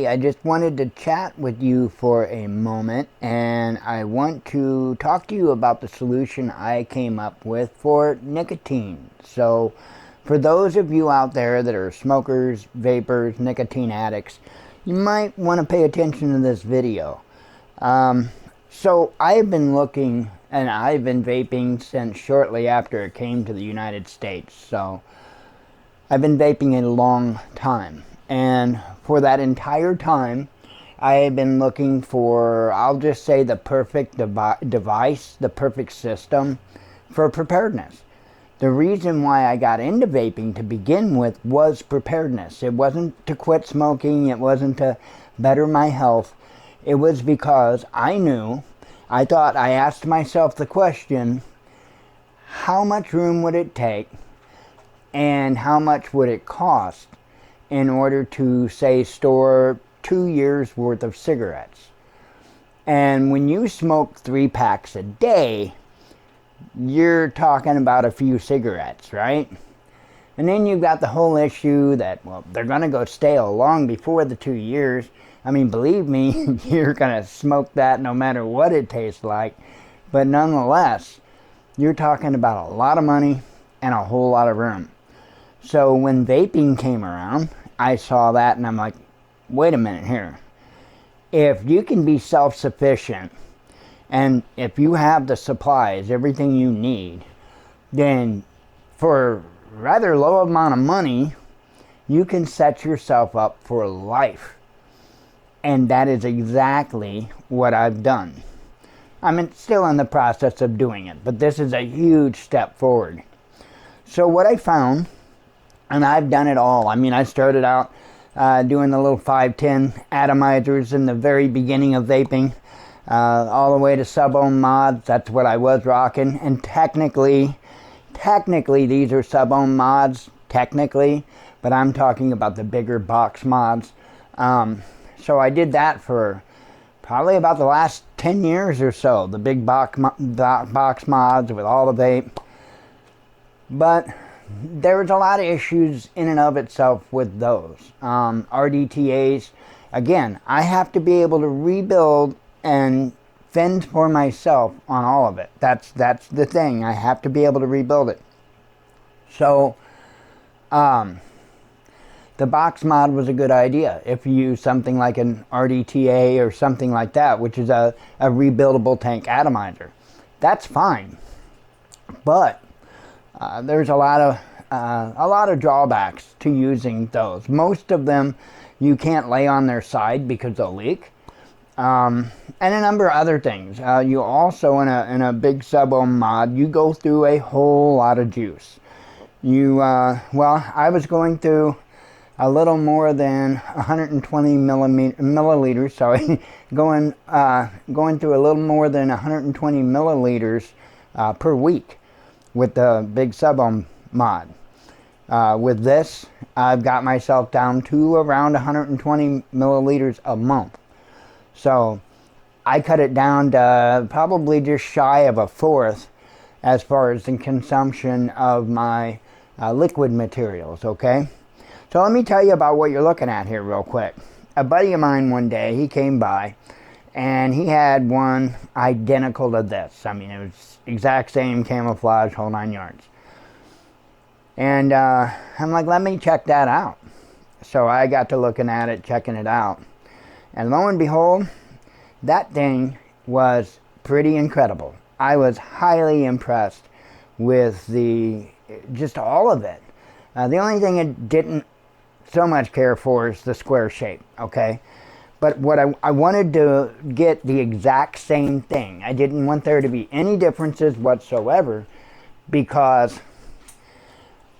Hey, I just wanted to chat with you for a moment, and I want to talk to you about the solution I came up with for nicotine. So, for those of you out there that are smokers, vapors, nicotine addicts, you might want to pay attention to this video. So, I've been looking, and I've been vaping since shortly after it came to the United States. So, I've been vaping a long time. And for that entire time, I have been looking for, I'll just say, the perfect device, the perfect system for preparedness. The reason why I got into vaping to begin with was preparedness. It wasn't to quit smoking. It wasn't to better my health. It was because I asked myself the question, how much room would it take and how much would it cost in order to, say, store 2 years worth of cigarettes? And when you smoke 3 packs a day, you're talking about a few cigarettes, right? And then you've got the whole issue that, well, they're going to go stale long before the 2 years. I mean, believe me, you're going to smoke that no matter what it tastes like. But nonetheless, you're talking about a lot of money and a whole lot of room. So when vaping came around, I saw that and I'm like, wait a minute here. If you can be self-sufficient and if you have the supplies, everything you need, then for a rather low amount of money, you can set yourself up for life. And that is exactly what I've done. I'm still in the process of doing it, but this is a huge step forward. So what I found, and I've done it all. I mean, I started out doing the little 510 atomizers in the very beginning of vaping, all the way to sub-ohm mods. That's what I was rocking. And technically, these are sub-ohm mods, technically, but I'm talking about the bigger box mods. So I did that for probably about the last 10 years or so, the big box mods with all the vape. But there's a lot of issues in and of itself with those. RDTAs, again, I have to be able to rebuild and fend for myself on all of it. That's the thing. I have to be able to rebuild it. So, the box mod was a good idea if you use something like an RDTA or something like that, which is a rebuildable tank atomizer. That's fine. But there's a lot of drawbacks to using those. Most of them you can't lay on their side because they'll leak, and a number of other things. You also in a big sub-ohm mod, you go through a whole lot of juice. I was going through a little more than 120 milliliters. Sorry, going through a little more than 120 milliliters per week with the big sub-ohm mod. With this, I've got myself down to around 120 milliliters a month. So I cut it down to probably just shy of a fourth as far as the consumption of my liquid materials, okay? So let me tell you about what you're looking at here real quick. A buddy of mine one day, he came by and he had one identical to this. I mean, it was exact same camouflage, whole 9 yards. And I'm like, let me check that out. So I got to looking at it, checking it out. And lo and behold, that thing was pretty incredible. I was highly impressed with just all of it. The only thing it didn't so much care for is the square shape, okay? But what I wanted to get the exact same thing. I didn't want there to be any differences whatsoever because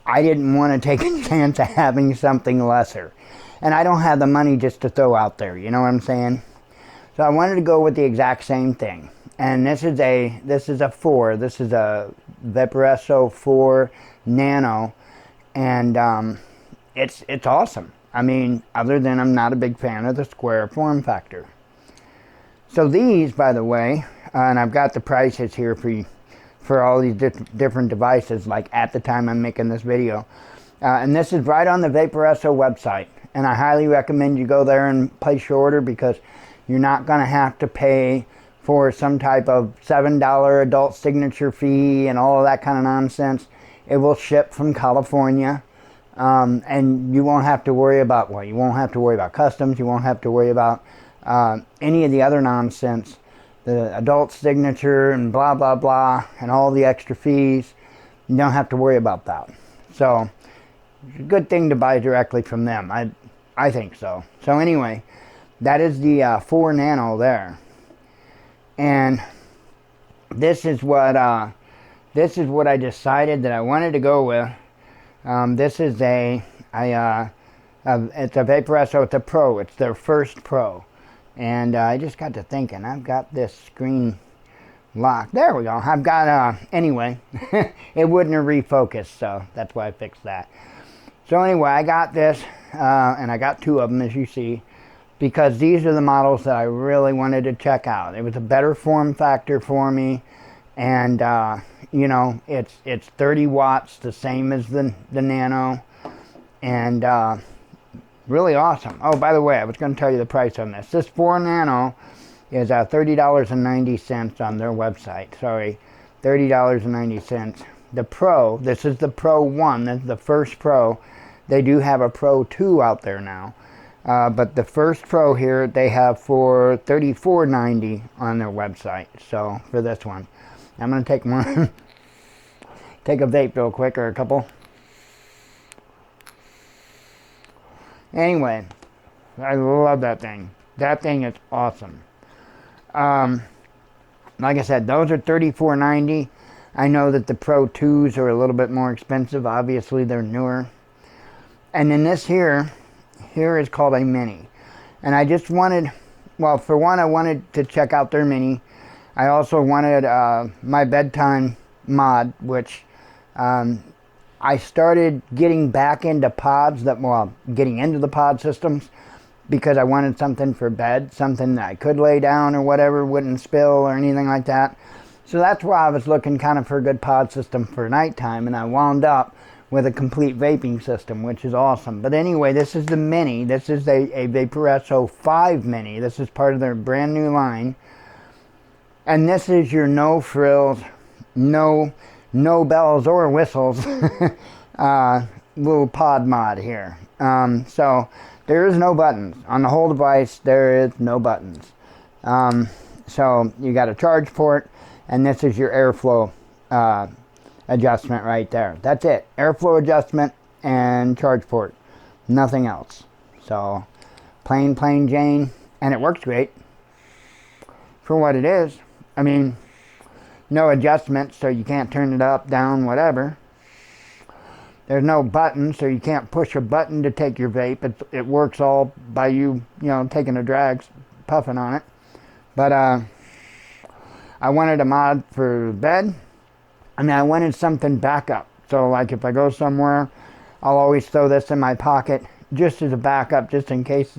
I didn't want to take a chance of having something lesser. And I don't have the money just to throw out there, you know what I'm saying? So I wanted to go with the exact same thing. And this is a 4. This is a Vapers 4 Nano. And it's awesome. I mean, other than I'm not a big fan of the square form factor. So these, by the way, and I've got the prices here for all these different devices, like at the time I'm making this video. And this is right on the Vapers website. and I highly recommend you go there and place your order, because you're not going to have to pay for some type of $7 adult signature fee and all of that kind of nonsense. It will ship from California, and you won't have to worry about, well, you won't have to worry about customs, you won't have to worry about any of the other nonsense, the adult signature and blah blah blah and all the extra fees. You don't have to worry about that. So it's a good thing to buy directly from them. I think so. So anyway, that is the 4 nano there, and this is what I decided that I wanted to go with. This is it's a Vapers, so it's a Pro. It's their first Pro, and I just got to thinking, I've got this screen locked. There we go. I've got anyway, it wouldn't have refocused, so that's why I fixed that. So anyway, I got this, and I got 2 of them, as you see, because these are the models that I really wanted to check out. It was a better form factor for me, and you know, it's 30 watts, the same as the Nano, and really awesome. Oh, by the way, I was going to tell you the price on this. This 4 Nano is $30.90 on their website. Sorry, $30.90. The Pro, this is the Pro 1, this is the first Pro. They do have a Pro 2 out there now. But the first Pro here, they have for $34.90 on their website. So, for this one. I'm going to take one, take a vape real quick, or a couple. Anyway, I love that thing. That thing is awesome. Like I said, those are $34.90. I know that the Pro 2s are a little bit more expensive. Obviously, they're newer. And then this here is called a Mini. And I just wanted, well, for one, I wanted to check out their Mini. I also wanted my bedtime mod, which I started getting back into pods, getting into the pod systems, because I wanted something for bed, something that I could lay down or whatever, wouldn't spill or anything like that. So that's why I was looking kind of for a good pod system for nighttime, and I wound up with a complete vaping system, which is awesome. But anyway, this is the Mini. This is a Vapers 5 Mini. This is part of their brand new line. And this is your no frills, no bells or whistles little pod mod here. So there is no buttons. On the whole device, there is no buttons. So you got a charge port, and this is your airflow adjustment right there. That's it. Airflow adjustment and charge port. Nothing else. So plain Jane, and it works great for what it is. I mean, no adjustments, so you can't turn it up, down, whatever. There's no button, so you can't push a button to take your vape. It works all by you know, taking a drag, puffing on it. But I wanted a mod for bed. I mean, I wanted something backup. So like if I go somewhere, I'll always throw this in my pocket just as a backup, just in case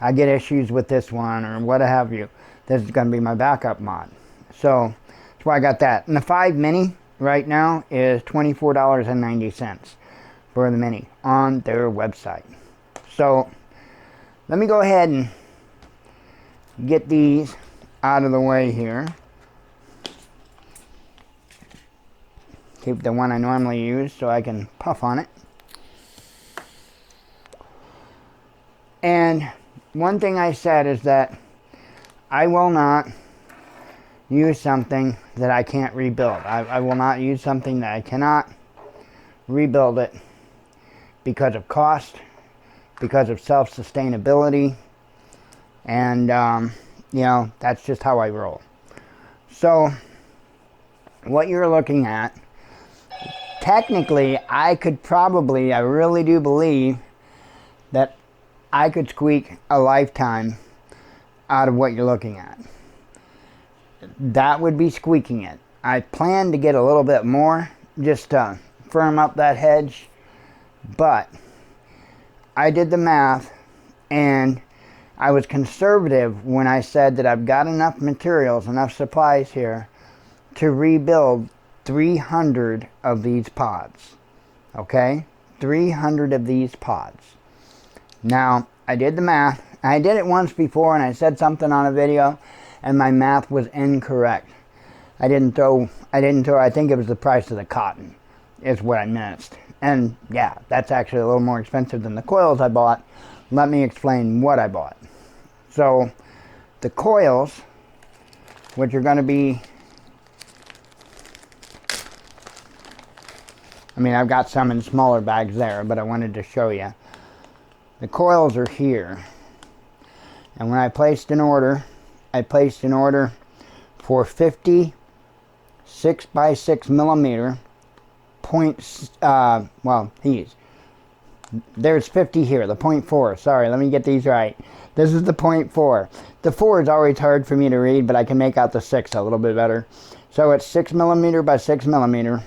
I get issues with this one or what have you. This is going to be my backup mod. So that's why I got that. And the 5 Mini right now is $24.90 for the Mini on their website. So let me go ahead and get these out of the way here. Keep the one I normally use so I can puff on it. And one thing I said is that I will not use something that I can't rebuild. I will not use something that I cannot rebuild it because of cost, because of self-sustainability, and you know, that's just how I roll. So what you're looking at, technically I really do believe that I could squeak a lifetime out of what you're looking at. That would be squeaking it. I plan to get a little bit more just to firm up that hedge, but I did the math and I was conservative when I said that I've got enough materials, enough supplies here to rebuild 300 of these pods. Okay? 300 of these pods. Now, I did the math. I did it once before and I said something on a video and my math was incorrect. I didn't throw, I think it was the price of the cotton is what I missed. And yeah, that's actually a little more expensive than the coils I bought. Let me explain what I bought. So, the coils, which are going to be, I mean, I've got some in smaller bags there, but I wanted to show you. The coils are here. And when I placed an order, for 50 6x6 millimeter there's 50 here, the 0.4. Sorry, let me get these right. This is the 0.4. The 4 is always hard for me to read, but I can make out the 6 a little bit better. So it's 6 millimeter by 6 millimeter,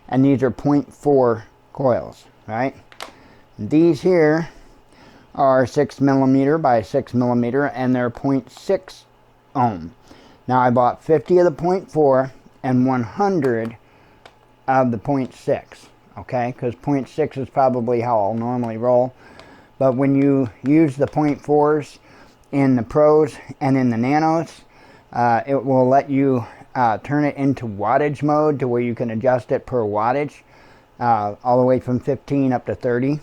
and these are 0.4 coils, right? These here are 6 millimeter by 6 millimeter, and they're 0.6 ohm. Now I bought 50 of the 0.4 and 100 of the 0.6, okay? Because 0.6 is probably how I'll normally roll. But when you use the 0.4s in the Pros and in the Nanos, it will let you turn it into wattage mode to where you can adjust it per wattage, all the way from 15 up to 30.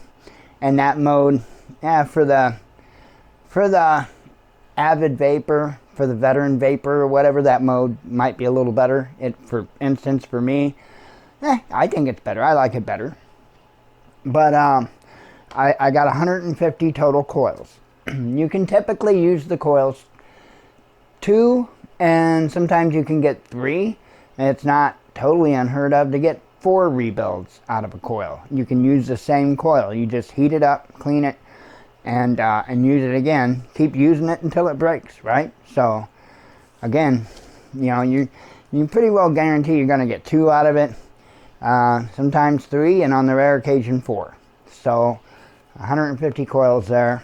And that mode, for the avid vapor, for the veteran vapor or whatever, that mode might be a little better. For instance, for me, I think it's better. I like it better. But I got 150 total coils. You can typically use the coils 2, and sometimes you can get 3. And it's not totally unheard of to get 4 rebuilds out of a coil. You can use the same coil. You just heat it up, clean it, and use it again. Keep using it until it breaks, right? So, again, you know, you pretty well guarantee you're going to get 2 out of it. Sometimes 3, and on the rare occasion 4. So 150 coils there,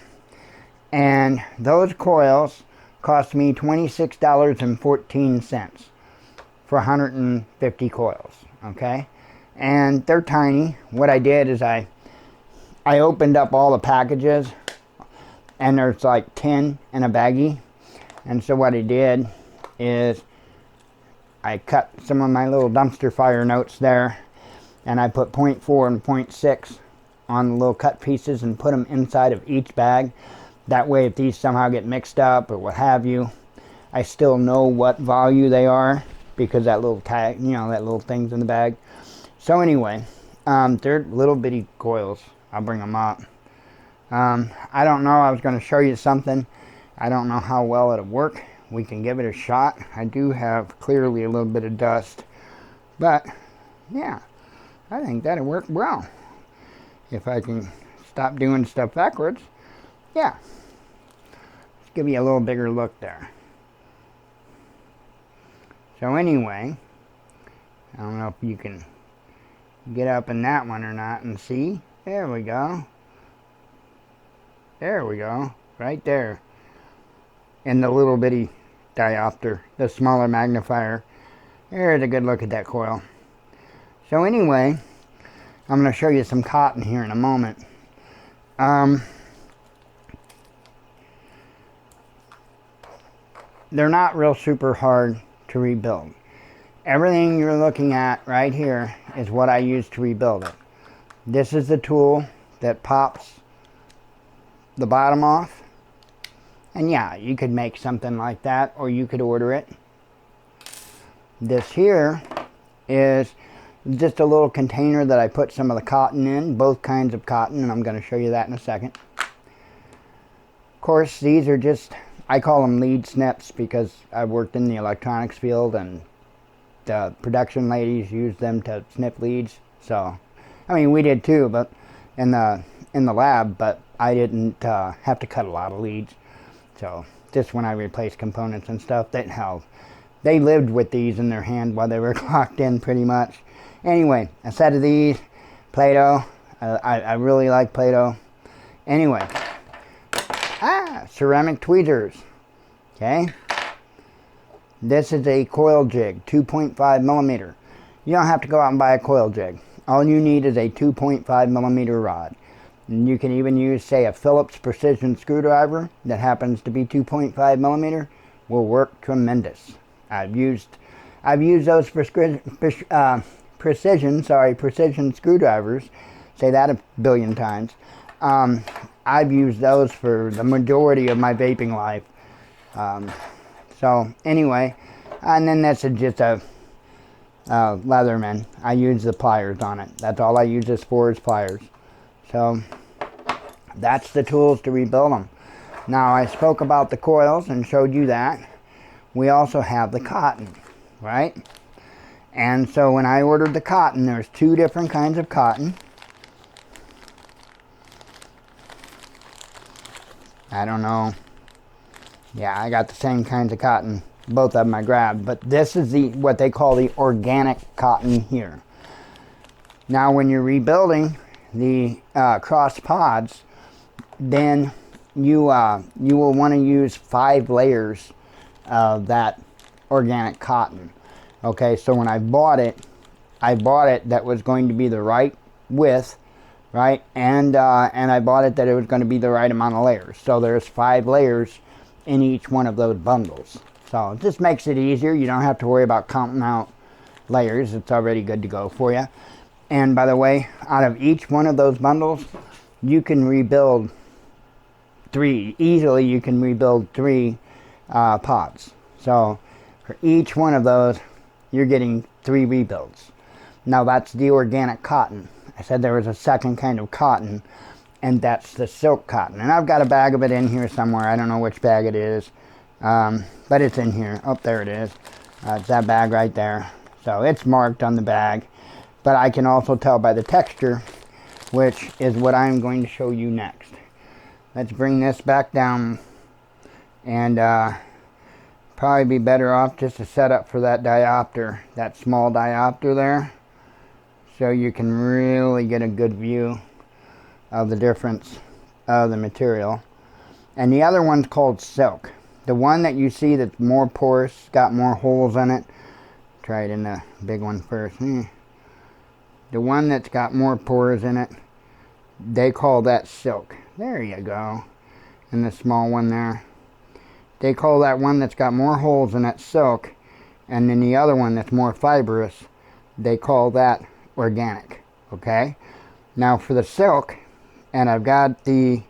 and those coils cost me $26.14 for 150 coils, okay? And they're tiny. What I did is I opened up all the packages, and there's like 10 in a baggie. And so what I did is I cut some of my little dumpster fire notes there, and I put 0.4 and 0.6 on the little cut pieces and put them inside of each bag. That way, if these somehow get mixed up or what have you, I still know what value they are, because that little tag, you know, that little thing's in the bag. So anyway, they're little bitty coils. I'll bring them up. I don't know, I was going to show you something. I don't know how well it'll work. We can give it a shot. I do have clearly a little bit of dust, but yeah, I think that'll work well. If I can stop doing stuff backwards. Yeah. Let's give you a little bigger look there. So anyway, I don't know if you can get up in that one or not and see. There we go. There we go. Right there. In the little bitty diopter, the smaller magnifier. There's a good look at that coil. So anyway, I'm going to show you some cotton here in a moment. They're not real super hard to rebuild. Everything you're looking at right here is what I use to rebuild it. This is the tool that pops the bottom off. And yeah, you could make something like that, or you could order it. This here is just a little container that I put some of the cotton in, both kinds of cotton, and I'm going to show you that in a second. Of course, these are just, I call them lead snips because I've worked in the electronics field, and the production ladies use them to snip leads. So, I mean, we did too, but in the lab, but I didn't have to cut a lot of leads. So, just when I replaced components and stuff, they lived with these in their hand while they were clocked in pretty much. Anyway, a set of these, Play-Doh. I really like Play-Doh. Anyway, ceramic tweezers. Okay. This is a coil jig, 2.5 millimeter. You don't have to go out and buy a coil jig. All you need is a 2.5 millimeter rod. And you can even use, say, a Phillips precision screwdriver that happens to be 2.5 millimeter, will work tremendous. I've used those precision screwdrivers, say that a billion times. I've used those for the majority of my vaping life. So anyway, and then that's just a Leatherman. I use the pliers on it. That's all I use this for, is pliers. So that's the tools to rebuild them. Now, I spoke about the coils and showed you that. We also have the cotton, right? And so when I ordered the cotton, there's two different kinds of cotton. I don't know. Yeah, I got the same kinds of cotton. Both of them I grabbed. But this is what they call the organic cotton here. Now, when you're rebuilding the cross pods, then you will want to use 5 layers of that organic cotton. Okay, so when I bought it that was going to be the right width, right? And I bought it that it was going to be the right amount of layers. So there's 5 layers in each one of those bundles. So it just makes it easier. You don't have to worry about counting out layers. It's already good to go for you. And by the way, out of each one of those bundles, you can rebuild 3. Easily you can rebuild 3 pods. So for each one of those, you're getting 3 rebuilds. Now that's the organic cotton. I said there was a second kind of cotton, and that's the silk cotton. And I've got a bag of it in here somewhere. I don't know which bag it is, but it's in here. Oh, there it is. It's that bag right there. So it's marked on the bag, but I can also tell by the texture, which is what I'm going to show you next. Let's bring this back down, and probably be better off just to set up for that diopter, that small diopter there, so you can really get a good view of the difference of the material. And the other one's called silk. The one that you see that's more porous, got more holes in it. Try it in the big one first. The one that's got more pores in it, they call that silk. There you go. And the small one there, they call that one that's got more holes in it silk. And then the other one that's more fibrous, they call that organic. Okay? Now for the silk, and I've got the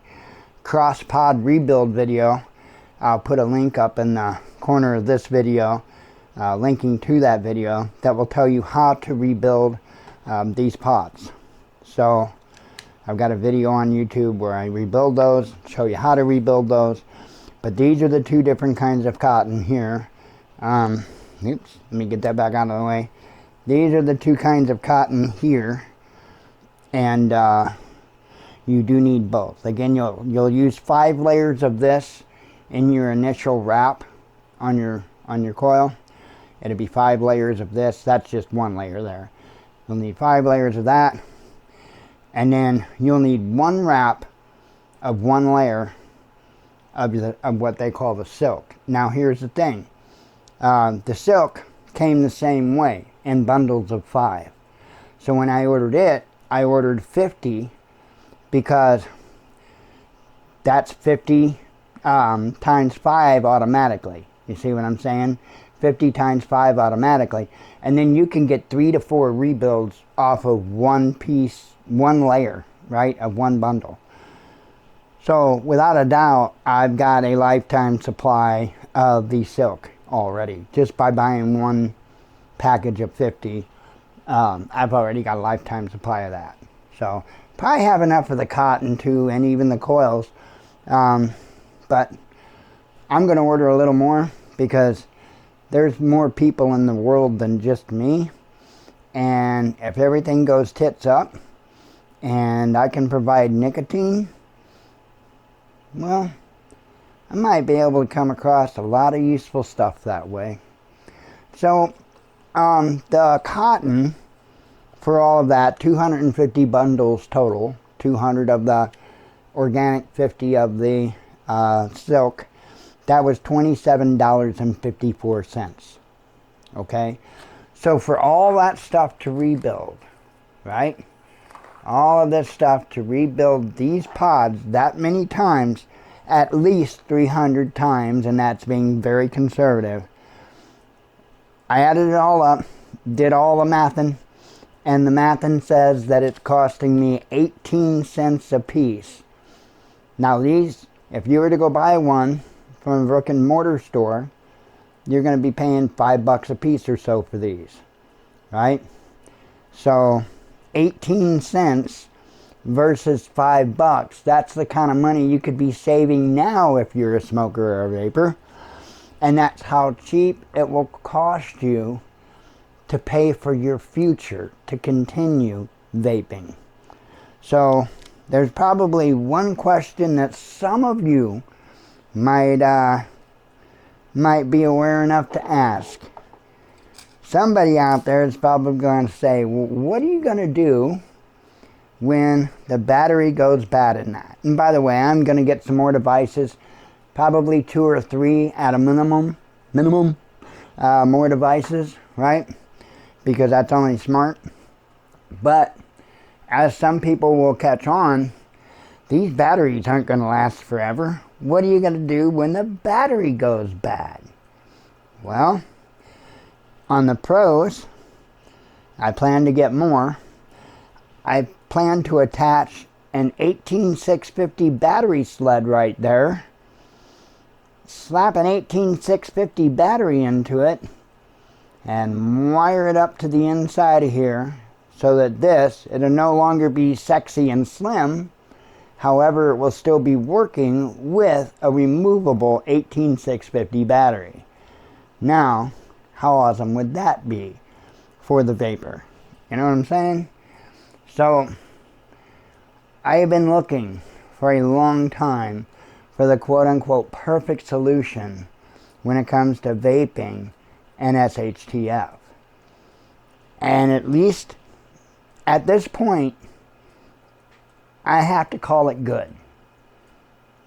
cross pod rebuild video. I'll put a link up in the corner of this video, linking to that video, that will tell you how to rebuild these pods. So I've got a video on YouTube where I rebuild those, show you how to rebuild those. But these are the 2 different kinds of cotton here. Oops, let me get that back out of the way. These are the 2 kinds of cotton here, and you do need both. Again, you'll use 5 layers of this in your initial wrap on your coil. It'll be 5 layers of this. That's just 1 layer there. You'll need 5 layers of that, and then you'll need 1 wrap of 1 layer of what they call the silk. Now here's the thing. The silk came the same way in bundles of 5. So when I ordered it, I ordered 50, because that's 50 times 5 automatically. You see what I'm saying? 50 times 5 automatically. And then you can get 3 to 4 rebuilds off of 1 piece, 1 layer, right, of 1 bundle. So without a doubt, I've got a lifetime supply of the silk already. Just by buying 1 package of 50, I've already got a lifetime supply of that. So probably have enough of the cotton too, and even the coils. But I'm going to order a little more, because there's more people in the world than just me. And if everything goes tits up and I can provide nicotine, well, I might be able to come across a lot of useful stuff that way. So the cotton, for all of that, 250 bundles total, 200 of the organic, 50 of the silk, that was $27.54. Okay, so for all that stuff to rebuild, right, all of this stuff to rebuild these pods that many times, at least 300 times, and that's being very conservative. I added it all up, did all the mathing, and the mathing says that it's costing me 18 cents a piece. Now these, if you were to go buy one from a brick and mortar store, you're going to be paying $5 a piece or so for these, right? So 18 cents versus $5, that's the kind of money you could be saving now if you're a smoker or a vapor. And that's how cheap it will cost you to pay for your future to continue vaping. So there's probably one question that some of you might be aware enough to ask. Somebody out there is probably going to say, well, what are you going to do when the battery goes bad in that? And by the way, I'm going to get some more devices, probably 2 or 3 at a minimum, more devices, right? Because that's only smart. But as some people will catch on, these batteries aren't going to last forever. What are you going to do when the battery goes bad? Well, on the pros, I plan to get more. I plan to attach an 18650 battery sled right there. Slap an 18650 battery into it and wire it up to the inside of here so that it'll no longer be sexy and slim. However, it will still be working with a removable 18650 battery. Now, how awesome would that be for the vapor? You know what I'm saying? So, I have been looking for a long time for the quote-unquote perfect solution when it comes to vaping and SHTF. And at least at this point, I have to call it good.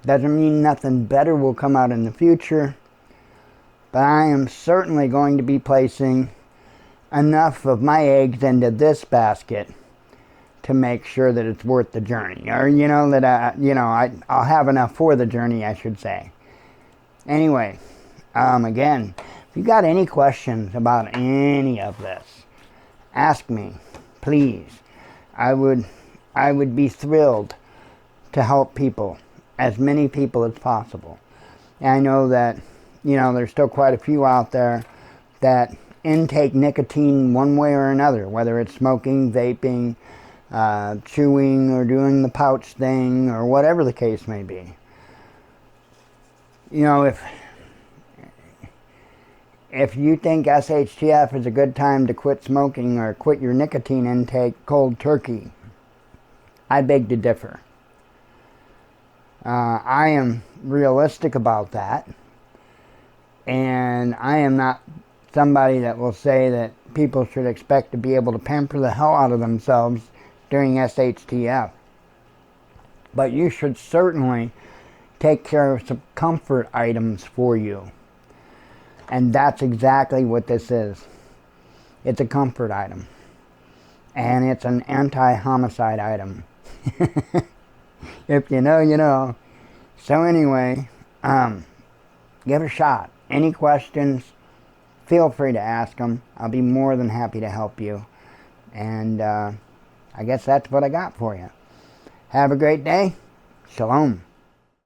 Doesn't mean nothing better will come out in the future, but I am certainly going to be placing enough of my eggs into this basket to make sure that it's worth the journey, or that I'll have enough for the journey, I should say. Anyway, again, if you got any questions about any of this, ask me, please. I would be thrilled to help people, as many people as possible. And I know that, there's still quite a few out there that intake nicotine one way or another, whether it's smoking, vaping, chewing, or doing the pouch thing, or whatever the case may be. If you think SHTF is a good time to quit smoking or quit your nicotine intake cold turkey, I beg to differ. I am realistic about that, and I am not somebody that will say that people should expect to be able to pamper the hell out of themselves during SHTF. But you should certainly take care of some comfort items for you. And that's exactly what this is. It's a comfort item. And it's an anti-homicide item. If you know, you know. So anyway, give it a shot. Any questions, feel free to ask them. I'll be more than happy to help you. And I guess that's what I got for you. Have a great day. Shalom.